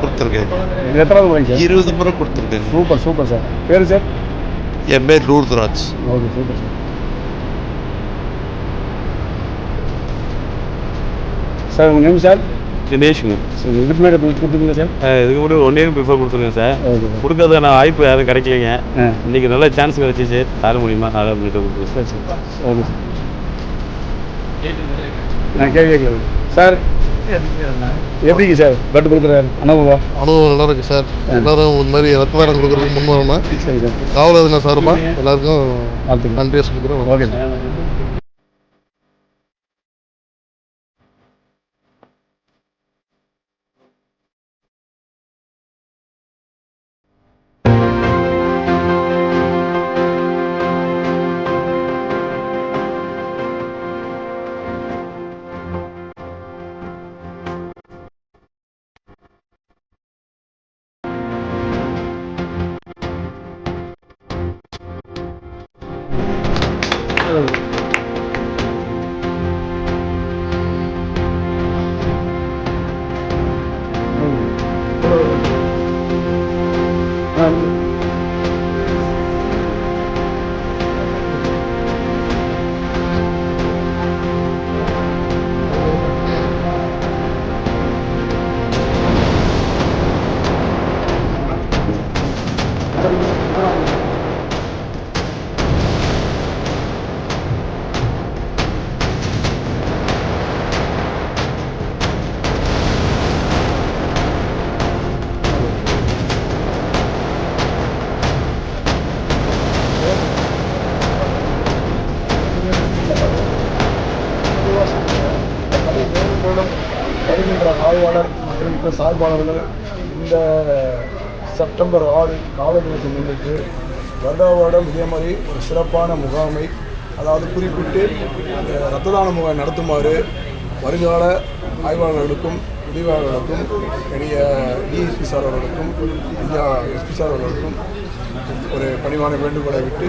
கொடுத்துருக்கேன். இது எத்தனாவது முறைங்க சார்? 20 முறை கொடுத்துருக்கேன். Super super sir. பேர் சார்? என் பேர் Lourduraj. Okay super sir. Sir உங்கள் நேம் சார்? தினேஷுங்க. சார் இதுக்கு முன்னாடி கொடுத்துருக்கீங்க சார்? இதுக்கு முன்னாடி 1 இயர் பிஃபோர் கொடுத்துருக்கேன் சார். Okay sir. கொடுக்கறதுக்கான வாய்ப்பு யாரும் கிடைக்கலைங்க. இன்றைக்கி நல்ல சான்ஸ் கிடச்சிச்சு. யாரும் முடியுமா நல்லா பண்ணிட்டு கொடுக்குறேன். சரி சார். Okay sir. நான் கேட்குறேன் சார். எப்படிங்க சார் பட்டு கொடுக்குற அனுபவம்? அனுபவம் நல்லா இருக்குது சார். எல்லோரும் இந்த மாதிரி ரத்த தானம் கொடுக்குறதுக்கு முன் வரணும். சரி சார். காவலருங்க சார்பாக எல்லாருக்கும் நன்றியை சொல்லிக்கிறோம். Okay sir. வருகின்ற ஆய்வாளர் மற்றும் சார்பாளர்கள் இந்த செப்டம்பர் 6 காவல் தினத்தை முன்னிட்டு வருடம் இதே மாதிரி ஒரு சிறப்பான முகாமை, அதாவது குறிப்பிட்டு இரத்த தான முகாமை நடத்துமாறு வருங்கால ஆய்வாளர்களுக்கும் உதவியாளர்களுக்கும் பெரிய டிஎஸ்பி சார் அவர்களுக்கும் இந்தியா எஸ்பி சார் அவர்களுக்கும் ஒரு பணிவான வேண்டுகோளை விட்டு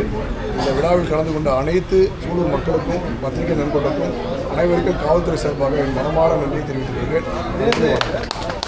இந்த விழாவில் கலந்து கொண்ட அனைத்து சூலூர் மக்களுக்கும் பத்திரிகை நண்பர்களுக்கும் அனைவருக்கும் காவல்துறை சார்பாக என் மனமாற நன்றியை தெரிவித்துக் கொள்கிறேன்.